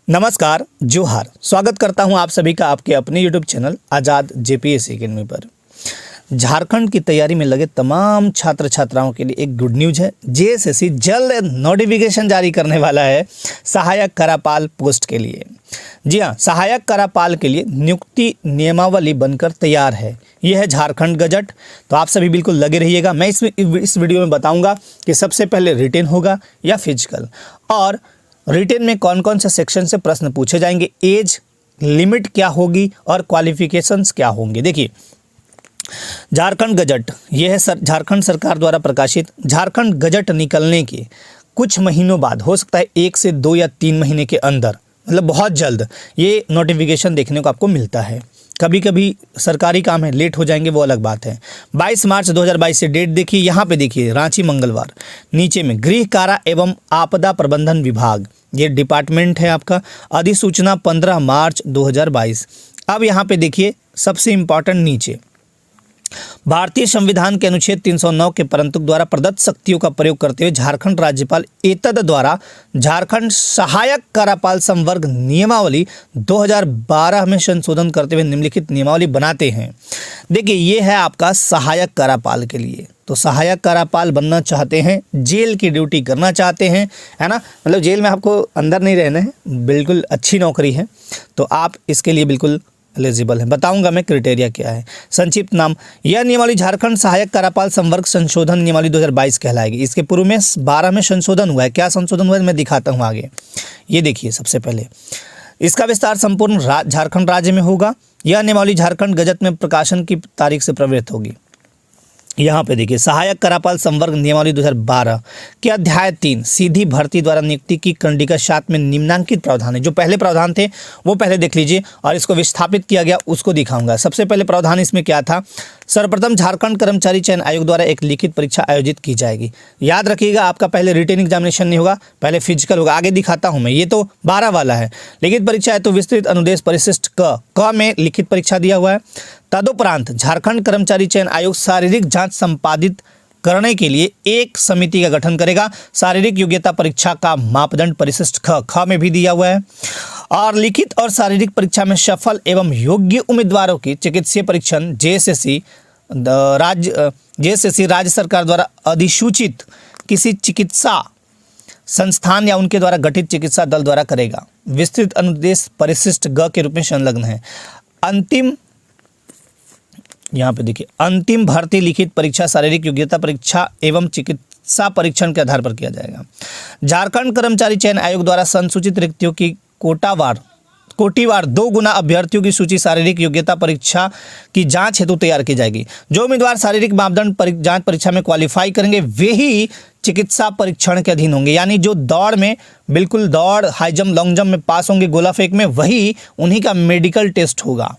नमस्कार, जोहार। स्वागत करता हूं आप सभी का आपके अपने यूट्यूब चैनल आज़ाद जेपीएससी अकेडमी पर। झारखंड की तैयारी में लगे तमाम छात्र छात्राओं के लिए एक गुड न्यूज़ है। जेएसएससी जल्द नोटिफिकेशन जारी करने वाला है सहायक करापाल पोस्ट के लिए। जी हाँ, सहायक करापाल के लिए नियुक्ति नियमावली बनकर तैयार है। यह है झारखंड गजट। तो आप सभी बिल्कुल लगे रहिएगा। मैं इस वीडियो में बताऊंगा कि सबसे पहले रिटेन होगा या फिजिकल, और रिटेन में कौन कौन से सेक्शन से प्रश्न पूछे जाएंगे, एज लिमिट क्या होगी और क्वालिफिकेशंस क्या होंगे। देखिए, झारखंड गजट यह है झारखंड सरकार द्वारा प्रकाशित। झारखंड गजट निकलने के कुछ महीनों बाद, हो सकता है 1 से 2 या 3 महीने के अंदर, मतलब बहुत जल्द ये नोटिफिकेशन देखने को आपको मिलता है। कभी कभी सरकारी काम है, लेट हो जाएंगे, वो अलग बात है। 22 मार्च 2022 से डेट देखिए, यहाँ पे देखिए रांची मंगलवार। नीचे में गृह कारा एवं आपदा प्रबंधन विभाग, ये डिपार्टमेंट है आपका। अधिसूचना 15 मार्च 2022। अब यहाँ पे देखिए सबसे इम्पॉर्टेंट नीचे, भारतीय संविधान के अनुच्छेद 309 के परंतु द्वारा प्रदत्त शक्तियों का प्रयोग करते हुए झारखंड राज्यपाल एतद द्वारा झारखंड सहायक करापाल संवर्ग नियमावली 2012 में संशोधन करते हुए निम्नलिखित नियमावली बनाते हैं। देखिए, ये है आपका सहायक करापाल के लिए। तो सहायक करापाल बनना चाहते हैं, जेल की ड्यूटी करना चाहते हैं, है ना, मतलब जेल में आपको अंदर नहीं रहना है, बिल्कुल अच्छी नौकरी है, तो आप इसके लिए बिल्कुल एलिजिबल है। बताऊंगा मैं क्राइटेरिया क्या है। संक्षिप्त नाम, यह नियमावली झारखंड सहायक करापाल संवर्ग संशोधन नियमावली 2022 कहलाएगी। इसके पूर्व में 12 में संशोधन हुआ है। क्या संशोधन हुआ है मैं दिखाता हूँ आगे। ये देखिए, सबसे पहले इसका विस्तार संपूर्ण झारखंड राज्य में होगा। यह नियमावली झारखंड गजट में प्रकाशन की तारीख से प्रवृत्त होगी। यहाँ पे देखिए, सहायक करापाल संवर्ग नियमावली 2012 के अध्याय 3 सीधी भर्ती द्वारा नियुक्ति की कंडिका 7 में निम्नांकित प्रावधान है। जो पहले प्रावधान थे वो पहले देख लीजिए, और इसको विस्थापित किया गया उसको दिखाऊंगा। सबसे पहले प्रावधान इसमें क्या था, सर्वप्रथम झारखंड कर्मचारी चयन आयोग द्वारा एक लिखित परीक्षा आयोजित की जाएगी। याद रखिएगा, आपका पहले रिटेन एग्जामिनेशन नहीं होगा, पहले फिजिकल होगा। आगे दिखाता हूँ मैं, ये तो 12 वाला है। लिखित परीक्षा है तो विस्तृत अनुदेश परिशिष्ट क में लिखित परीक्षा दिया हुआ है। तदुपरांत झारखंड कर्मचारी चयन आयोग शारीरिक जांच संपादित करने के लिए एक समिति का गठन करेगा। शारीरिक योग्यता परीक्षा का मापदंड परिशिष्ट ख में भी दिया हुआ है। और लिखित और शारीरिक परीक्षा में सफल एवं योग्य उम्मीदवारों की चिकित्सीय परीक्षण जेएसएससी राज्य सरकार द्वारा अधिसूचित किसी चिकित्सा संस्थान या उनके द्वारा गठित चिकित्सा दल द्वारा करेगा। विस्तृत अनुदेश परिशिष्ट ग के रूप में संलग्न है। अंतिम, यहाँ पे देखिए, अंतिम भर्ती लिखित परीक्षा शारीरिक योग्यता परीक्षा एवं चिकित्सा परीक्षण के आधार पर किया जाएगा। झारखंड कर्मचारी चयन आयोग द्वारा संसूचित रिक्तियों की कोटिवार 2 गुना अभ्यर्थियों की सूची शारीरिक योग्यता परीक्षा की जांच हेतु तैयार की जाएगी। जो उम्मीदवार शारीरिक मापदंड जांच परीक्षा में क्वालिफाई करेंगे वे ही चिकित्सा परीक्षण के अधीन होंगे। यानी जो दौड़ में, बिल्कुल दौड़, हाई जंप, लॉन्ग जंप में पास होंगे, गोला फेंक में, वही उन्हीं का मेडिकल टेस्ट होगा।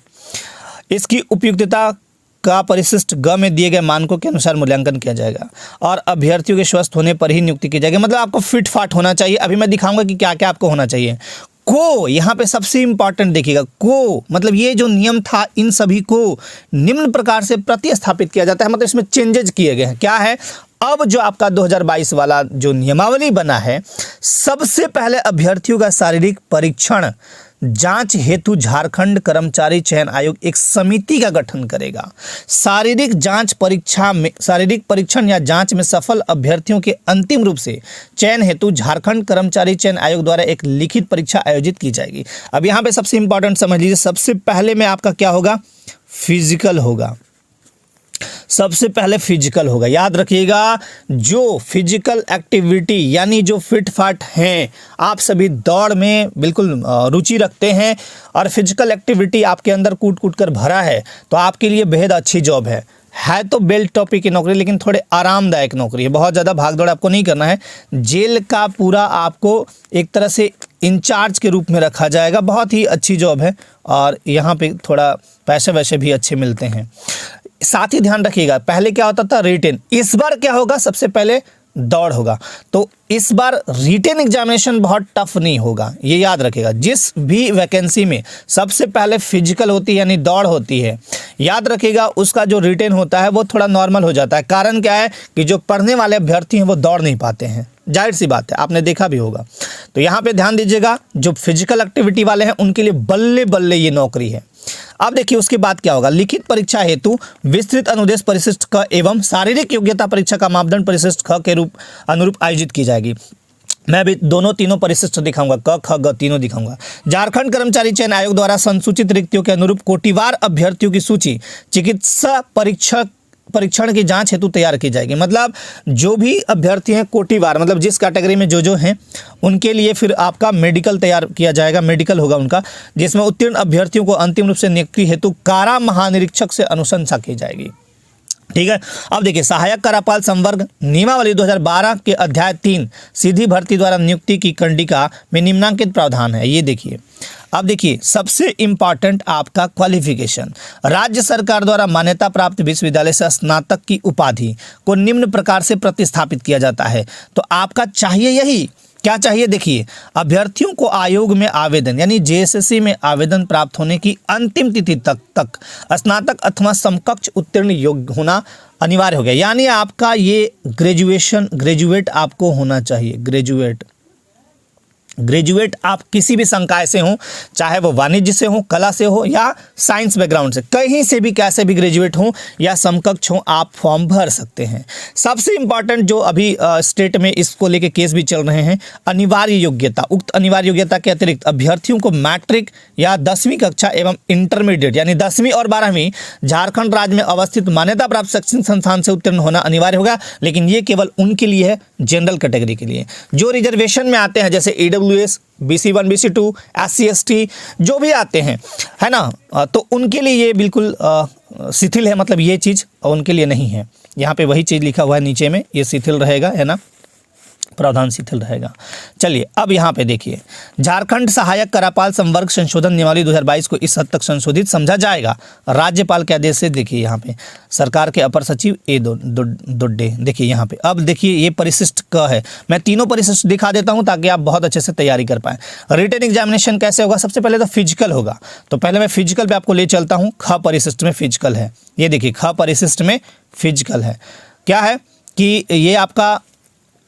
इसकी उपयुक्तता का परिशिष्ट ग में दिए गए मानकों के अनुसार मूल्यांकन किया जाएगा और अभ्यर्थियों के स्वस्थ होने पर ही नियुक्ति की जाएगी। मतलब आपको फिट फाट होना चाहिए। अभी मैं दिखाऊंगा कि क्या क्या आपको होना चाहिए। को, यहाँ पे सबसे इंपॉर्टेंट देखिएगा, को मतलब ये जो नियम था, इन सभी को निम्न प्रकार से प्रतिस्थापित किया जाता है। मतलब इसमें चेंजेज किए गए हैं। क्या है, अब जो आपका 2022 वाला जो नियमावली बना है, सबसे पहले अभ्यर्थियों का शारीरिक परीक्षण जांच हेतु झारखंड कर्मचारी चयन आयोग एक समिति का गठन करेगा। शारीरिक परीक्षण या जांच में सफल अभ्यर्थियों के अंतिम रूप से चयन हेतु झारखंड कर्मचारी चयन आयोग द्वारा एक लिखित परीक्षा आयोजित की जाएगी। अब यहाँ पे सबसे इंपॉर्टेंट समझ लीजिए, सबसे पहले में आपका क्या होगा, फिजिकल होगा। सबसे पहले फिजिकल होगा। याद रखिएगा, जो फिजिकल एक्टिविटी यानी जो फिट फाट हैं, आप सभी दौड़ में बिल्कुल रुचि रखते हैं और फिजिकल एक्टिविटी आपके अंदर कूट कूट कर भरा है, तो आपके लिए बेहद अच्छी जॉब है। तो बेल्ट टॉपी की नौकरी, लेकिन थोड़े आरामदायक नौकरी है। बहुत ज़्यादा भाग दौड़ आपको नहीं करना है। जेल का पूरा आपको एक तरह से इंचार्ज के रूप में रखा जाएगा। बहुत ही अच्छी जॉब है और यहाँ पे थोड़ा पैसे वैसे भी अच्छे मिलते हैं। साथ ही ध्यान रखिएगा, पहले क्या होता था, रिटेन। इस बार क्या होगा, सबसे पहले दौड़ होगा। तो इस बार रिटेन एग्जामिनेशन बहुत टफ नहीं होगा, ये याद रखिएगा। जिस भी वैकेंसी में सबसे पहले फिजिकल होती है यानी दौड़ होती है, याद रखिएगा उसका जो रिटेन होता है वो थोड़ा नॉर्मल हो जाता है। कारण क्या है कि जो पढ़ने वाले अभ्यर्थी हैं वो दौड़ नहीं पाते हैं। जाहिर सी बात है, आपने देखा भी होगा। तो यहाँ पे ध्यान दीजिएगा, जो फिजिकल एक्टिविटी वाले हैं उनके लिए बल्ले बल्ले ये नौकरी है। अब देखिए उसके बाद क्या होगा, लिखित परीक्षा हेतु विस्तृत अनुदेश परिशिष्ट क एवं शारीरिक योग्यता परीक्षा का मापदंड परिशिष्ट ख के रूप अनुरूप आयोजित की जाएगी। मैं अभी दोनों तीनों परिशिष्ट दिखाऊंगा, क ख ग तीनों दिखाऊंगा। झारखंड कर्मचारी चयन आयोग द्वारा संसूचित रिक्तियों के अनुरूप कोटिवार अभ्यर्थियों की सूची चिकित्सा परीक्षण की जांच हेतु तैयार की जाएगी। मतलब जो भी अभ्यर्थी हैं कोटिवार, मतलब जिस कैटेगरी में जो हैं उनके लिए फिर आपका मेडिकल तैयार किया जाएगा, मेडिकल होगा उनका, जिसमें उत्तीर्ण अभ्यर्थियों को अंतिम रूप से नियुक्ति हेतु कारा महानिरीक्षक से अनुशंसा की जाएगी। ठीक है। अब देखिए सहायक करापाल संवर्ग नियमावली 2012 के अध्याय 3 सीधी भर्ती द्वारा नियुक्ति की कंडिका में निम्नांकित प्रावधान है। ये देखिए, अब देखिए सबसे इंपॉर्टेंट आपका क्वालिफिकेशन, राज्य सरकार द्वारा मान्यता प्राप्त विश्वविद्यालय से स्नातक की उपाधि को निम्न प्रकार से प्रतिस्थापित किया जाता है। तो आपका चाहिए यही, क्या चाहिए देखिए, अभ्यर्थियों को आयोग में आवेदन यानी जेएसएससी में आवेदन प्राप्त होने की अंतिम तिथि तक स्नातक अथवा समकक्ष उत्तीर्ण योग्य होना अनिवार्य हो गया। यानी आपका ये ग्रेजुएट आपको होना चाहिए। ग्रेजुएट आप किसी भी संकाय से हो, चाहे वो वाणिज्य से हो, कला से हो या साइंस बैकग्राउंड से, कहीं से भी कैसे भी ग्रेजुएट हो या समकक्ष हो, आप फॉर्म भर सकते हैं। सबसे इंपॉर्टेंट जो अभी स्टेट में इसको लेके केस भी चल रहे हैं, अनिवार्य योग्यता। उक्त अनिवार्य योग्यता के अतिरिक्त अभ्यर्थियों को मैट्रिक या 10वीं कक्षा एवं इंटरमीडिएट यानी 10वीं और 12वीं झारखंड राज्य में अवस्थित मान्यता प्राप्त शैक्षणिक संस्थान से उत्तीर्ण होना अनिवार्य होगा। लेकिन ये केवल उनके लिए है, जनरल कैटेगरी के लिए। जो रिजर्वेशन में आते हैं जैसे EWS, BC1, BC2, SC ST जो भी आते हैं, है ना, तो उनके लिए ये बिल्कुल शिथिल है, मतलब ये चीज़ उनके लिए नहीं है। यहाँ पे वही चीज़ लिखा हुआ है नीचे में, ये शिथिल रहेगा, है ना, प्रावधान शिथिल रहेगा। चलिए अब यहाँ पे देखिए, झारखंड सहायक करापाल संवर्ग संशोधन नियमावली 2022 को इस हद तक संशोधित समझा जाएगा राज्यपाल के आदेश से। देखिए यहाँ पे सरकार के अपर सचिव दोड्डे, देखिए यहाँ पे। अब देखिए ये परिशिष्ट क है, मैं तीनों परिशिष्ट दिखा देता हूँ ताकि आप बहुत अच्छे से तैयारी कर पाएँ। रिटन एग्जामिनेशन कैसे होगा, सबसे पहले तो फिजिकल होगा। तो पहले मैं फिजिकल पे आपको ले चलता हूँ। ख परिशिष्ट में फिजिकल है, ये देखिए ख परिशिष्ट में फिजिकल है। क्या है कि ये आपका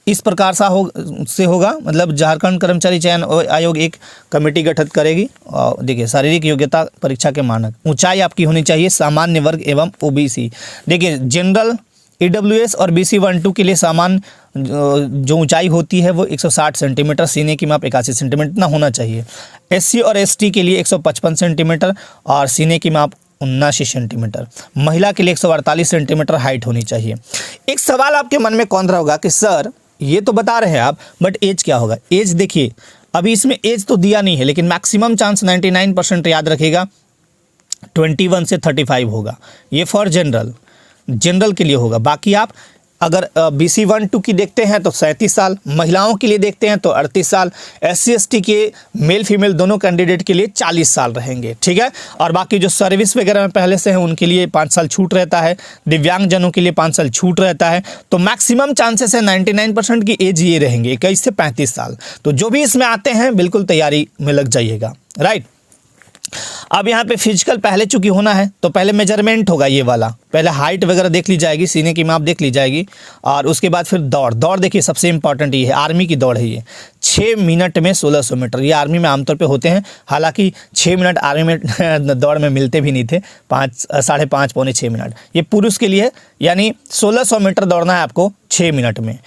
इस प्रकार से होगा, मतलब झारखंड कर्मचारी चयन आयोग एक कमेटी गठित करेगी। और देखिए शारीरिक योग्यता परीक्षा के मानक, ऊंचाई आपकी होनी चाहिए सामान्य वर्ग एवं OBC। देखिए जनरल, EWS और BC1-2 के लिए सामान्य जो ऊंचाई होती है वो 160 सेंटीमीटर, सीने की माप 81 सेंटीमीटर इतना होना चाहिए। SC और ST के लिए 155 सेंटीमीटर और सीने की माप 79 सेंटीमीटर। महिला के लिए 148 सेंटीमीटर हाइट होनी चाहिए। एक सवाल आपके मन में कौन रहा होगा कि सर ये तो बता रहे हैं आप, बट एज क्या होगा। एज देखिए अभी इसमें एज तो दिया नहीं है, लेकिन मैक्सिमम चांस 99% याद रखिएगा 21 से 35 होगा। ये फॉर जनरल के लिए होगा। बाकी आप अगर BC1-2 की देखते हैं तो 37 साल, महिलाओं के लिए देखते हैं तो 38 साल, SC ST के मेल फीमेल दोनों कैंडिडेट के लिए 40 साल रहेंगे। ठीक है। और बाकी जो सर्विस वगैरह में पहले से हैं उनके लिए 5 साल छूट रहता है, दिव्यांगजनों के लिए 5 साल छूट रहता है। तो मैक्सिमम चांसेस है 99% की एज ये रहेंगे 21 से 35 साल। तो जो भी इसमें आते हैं बिल्कुल तैयारी में लग जाइएगा। राइट। अब यहाँ पे फिजिकल पहले चूंकि होना है तो पहले मेजरमेंट होगा, ये वाला पहले हाइट वगैरह देख ली जाएगी, सीने की माप देख ली जाएगी, और उसके बाद फिर दौड़ देखिए सबसे इंपॉर्टेंट ये है, आर्मी की दौड़ है ये 6 मिनट में 1600 मीटर। ये आर्मी में आमतौर पे होते हैं, हालांकि 6 मिनट आर्मी में दौड़ में मिलते भी नहीं थे, 5.5 पौने 6 मिनट ये पुरुष के लिए, यानी 1600 मीटर दौड़ना है आपको 6 मिनट में।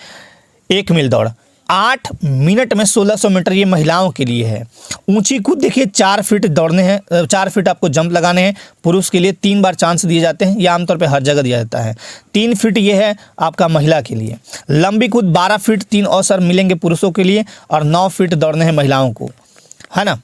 1 मील दौड़ 8 मिनट में 1600 मीटर ये महिलाओं के लिए है। ऊंची कूद देखिए 4 फीट दौड़ने हैं, 4 फीट आपको जंप लगाने हैं। पुरुष के लिए 3 बार चांस दिए जाते हैं, ये आमतौर पे हर जगह दिया जाता है। 3 फीट ये है आपका महिला के लिए। लंबी कूद 12 फीट 3 अवसर मिलेंगे पुरुषों के लिए, और 9 फीट दौड़ने हैं महिलाओं को, है ना,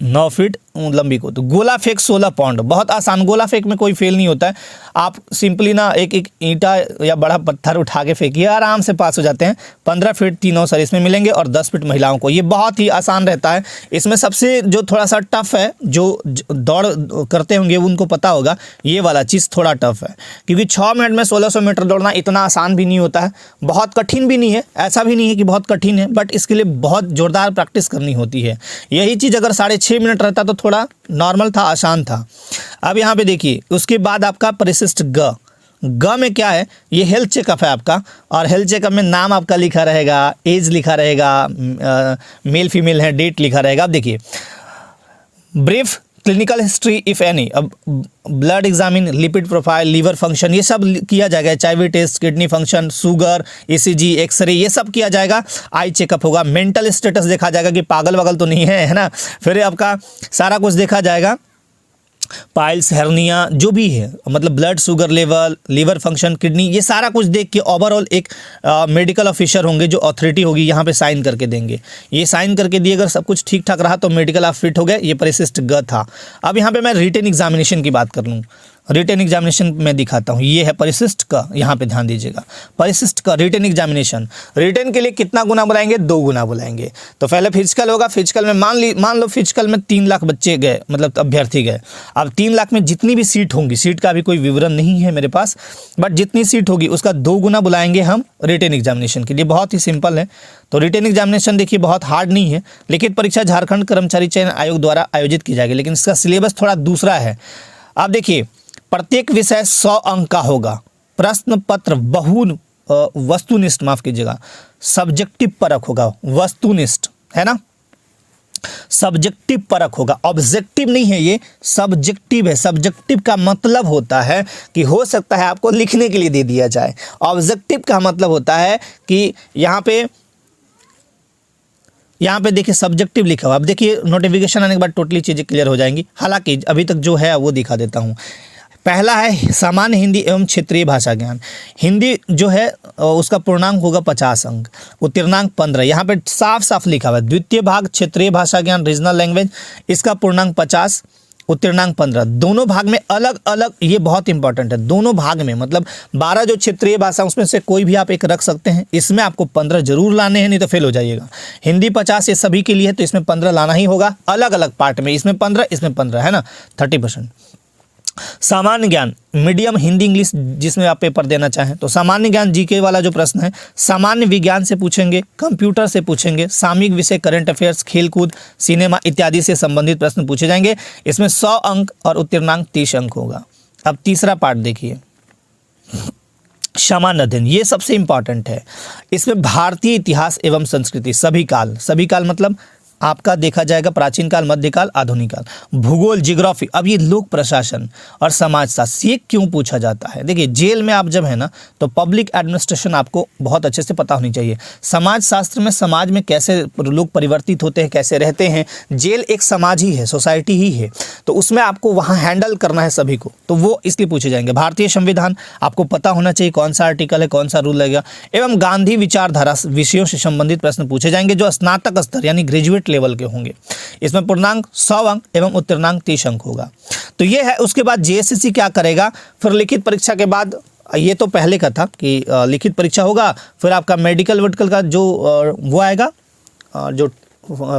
9 फीट लंबी कूद। गोला फेंक 16 पाउंड, बहुत आसान, गोला फेंक में कोई फेल नहीं होता है। आप सिंपली ना एक ईंटा या बड़ा पत्थर उठा के फेंकिए, आराम से पास हो जाते हैं। 15 फीट 3 अवसर इसमें मिलेंगे और 10 फीट महिलाओं को। ये बहुत ही आसान रहता है। इसमें सबसे जो थोड़ा सा टफ है, जो दौड़ करते होंगे उनको पता होगा, ये वाला चीज़ थोड़ा टफ है, क्योंकि 6 मिनट में 1600 मीटर दौड़ना इतना आसान भी नहीं होता है, बहुत कठिन भी नहीं है, ऐसा भी नहीं है कि बहुत कठिन है, बट इसके लिए बहुत ज़ोरदार प्रैक्टिस करनी होती है। यही चीज़ अगर 6.5 मिनट रहता तो थोड़ा नॉर्मल था, आसान था। अब यहाँ पे देखिए उसके बाद आपका परिशिष्ट ग में क्या है, ये हेल्थ चेकअप है आपका, और हेल्थ चेकअप में नाम आपका लिखा रहेगा, एज लिखा रहेगा, मेल फीमेल है, डेट लिखा रहेगा। अब देखिए brief clinical history if any, अब blood examine, lipid profile, liver function, ये सब किया जाएगा, HIV test, kidney function, sugar, ECG, xray, ये सब किया जाएगा। आई चेकअप होगा, मेंटल स्टेटस देखा जाएगा कि पागल वागल तो नहीं है ना, फिर आपका सारा कुछ देखा जाएगा, पाइल्स, हेर्निया, जो भी है, मतलब blood sugar level, liver function, kidney, ये सारा कुछ देख के ओवरऑल एक मेडिकल ऑफिसर होंगे जो अथॉरिटी होगी यहाँ पे साइन करके देंगे। ये साइन करके दिए, अगर सब कुछ ठीक ठाक रहा तो मेडिकल आप फिट हो गए। ये परिशिष्ट ग था। अब यहाँ पे मैं रिटन एग्जामिनेशन की बात कर लूँ, रिटन एग्जामिनेशन में दिखाता हूँ। ये है परिशिष्ट का, यहाँ पे ध्यान दीजिएगा, परिशिष्ट का रिटन एग्जामिनेशन। रिटन के लिए कितना गुना बुलाएंगे, 2 गुना बुलाएंगे। तो पहले फिजिकल होगा, फिजिकल में मान लो फिजिकल में 3 लाख बच्चे गए, मतलब अभ्यर्थी गए। अब 3 लाख में जितनी भी सीट होंगी, सीट का भी कोई विवरण नहीं है मेरे पास, बट जितनी सीट होगी उसका 2 गुना बुलाएंगे हम रिटन एग्जामिनेशन के लिए। बहुत ही सिंपल है। तो रिटन एग्जामिनेशन देखिए बहुत हार्ड नहीं है। लिखित परीक्षा झारखंड कर्मचारी चयन आयोग द्वारा आयोजित की जाएगी, लेकिन इसका सिलेबस थोड़ा दूसरा है। आप देखिए प्रत्येक विषय 100 अंक का होगा। प्रश्न पत्र बहु वस्तुनिष्ठ, माफ कीजिएगा, सब्जेक्टिव परक होगा, वस्तुनिष्ठ है ना, सब्जेक्टिव परक होगा, ऑब्जेक्टिव नहीं है, ये सब्जेक्टिव है। सब्जेक्टिव का मतलब होता है कि हो सकता है आपको लिखने के लिए दे दिया जाए। ऑब्जेक्टिव का मतलब होता है कि यहाँ पे देखिए सब्जेक्टिव लिखा हुआ। अब देखिए नोटिफिकेशन आने के बाद टोटली चीज़ें क्लियर हो जाएंगी। हालांकि अभी तक जो है वो दिखा देता हूँ। पहला है सामान्य हिंदी एवं क्षेत्रीय भाषा ज्ञान। हिंदी जो है उसका पूर्णांक होगा 50 अंक, उत्तीर्णांक 15। यहाँ पे साफ साफ लिखा हुआ है। द्वितीय भाग क्षेत्रीय भाषा ज्ञान रीजनल लैंग्वेज, इसका पूर्णांक 50, उत्तीर्णांक 15। दोनों भाग में अलग अलग, ये बहुत इंपॉर्टेंट है, दोनों भाग में मतलब 12 जो क्षेत्रीय भाषा उसमें से कोई भी आप एक रख सकते हैं। इसमें आपको 15 जरूर लाने हैं, नहीं तो फेल हो जाइएगा। हिंदी 50 ये सभी के लिए है, तो इसमें 15 लाना ही होगा, अलग अलग पार्ट में। इसमें 15, इसमें 15 है ना, 30%। सामान्य ज्ञान मीडियम हिंदी इंग्लिश जिसमें आप पेपर देना चाहें, तो सामान्य ज्ञान जीके वाला जो प्रश्न है, सामान्य विज्ञान से पूछेंगे, कंप्यूटर से पूछेंगे, सामयिक विषय, करंट अफेयर्स, खेलकूद, सिनेमा इत्यादि से संबंधित प्रश्न पूछे जाएंगे। इसमें 100 अंक और उत्तीर्णांक 30 अंक होगा। अब तीसरा पार्ट देखिए, सामान्य अध्ययन, ये सबसे इंपॉर्टेंट है। इसमें भारतीय इतिहास एवं संस्कृति, सभी काल मतलब आपका देखा जाएगा प्राचीन काल, मध्यकाल, आधुनिक काल, भूगोल, जियोग्राफी। अब ये लोक प्रशासन और समाजशास्त्र, ये क्यों पूछा जाता है? देखिए जेल में आप जब है ना, तो पब्लिक एडमिनिस्ट्रेशन आपको बहुत अच्छे से पता होनी चाहिए। समाजशास्त्र में समाज में कैसे लोग परिवर्तित होते हैं, कैसे रहते हैं। जेल एक समाज ही है, सोसाइटी ही है, तो उसमें आपको वहाँ हैंडल करना है सभी को, तो वो इसलिए पूछे जाएंगे। भारतीय संविधान आपको पता होना चाहिए, कौन सा आर्टिकल है, कौन सा रूल लगेगा। एवं गांधी विचारधारा विषयों से संबंधित प्रश्न पूछे जाएंगे जो स्नातक स्तर यानी ग्रेजुएट लेवल के होंगे। इसमें पूर्णांक 100 अंक एवं उत्तीर्णांक 30 अंक होगा। तो ये है। उसके बाद जेएसएससी क्या करेगा, फिर लिखित परीक्षा के बाद, ये तो पहले का था कि लिखित परीक्षा होगा, फिर आपका मेडिकल वर्टिकल का जो वो आएगा, जो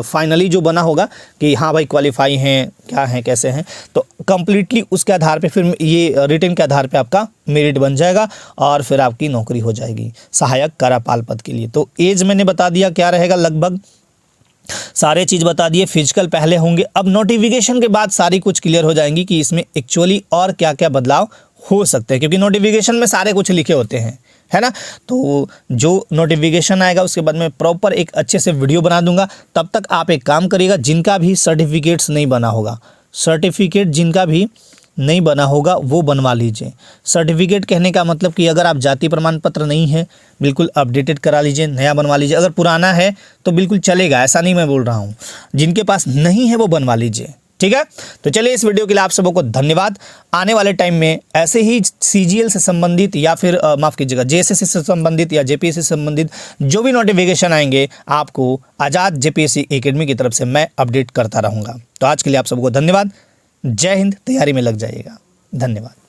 फाइनली जो बना होगा कि हाँ भाई क्वालिफाई हैं, क्या हैं, कैसे हैं, तो कंप्लीटली उसके आधार पे फिर ये रिटन के आधार पे आपका मेरिट बन जाएगा और फिर आपकी नौकरी हो जाएगी सहायक कार्यपाल पद के लिए। तो एज मैंने बता दिया क्या रहेगा, लगभग सारे चीज़ बता दिए। फिजिकल पहले होंगे। अब नोटिफिकेशन के बाद सारी कुछ क्लियर हो जाएंगी कि इसमें एक्चुअली और क्या क्या बदलाव हो सकते हैं, क्योंकि नोटिफिकेशन में सारे कुछ लिखे होते हैं, है ना। तो जो नोटिफिकेशन आएगा उसके बाद मैं प्रॉपर एक अच्छे से वीडियो बना दूंगा। तब तक आप एक काम करिएगा, जिनका भी सर्टिफिकेट्स नहीं बना होगा, सर्टिफिकेट जिनका भी नहीं बना होगा वो बनवा लीजिए। सर्टिफिकेट कहने का मतलब कि अगर आप जाति प्रमाण पत्र नहीं है, बिल्कुल अपडेटेड करा लीजिए, नया बनवा लीजिए। अगर पुराना है तो बिल्कुल चलेगा, ऐसा नहीं मैं बोल रहा हूँ। जिनके पास नहीं है वो बनवा लीजिए, ठीक है। तो चलिए इस वीडियो के लिए आप सबों को धन्यवाद। आने वाले टाइम में ऐसे ही सीजीएल से संबंधित या फिर माफ़ कीजिएगा जेएसएससी से संबंधित या जेपीएससी से संबंधित जो भी नोटिफिकेशन आएंगे आपको आज़ाद जेपीएससी एकेडमी की तरफ से मैं अपडेट करता रहूँगा। तो आज के लिए आप सबको धन्यवाद। जय हिंद। तैयारी में लग जाइएगा। धन्यवाद।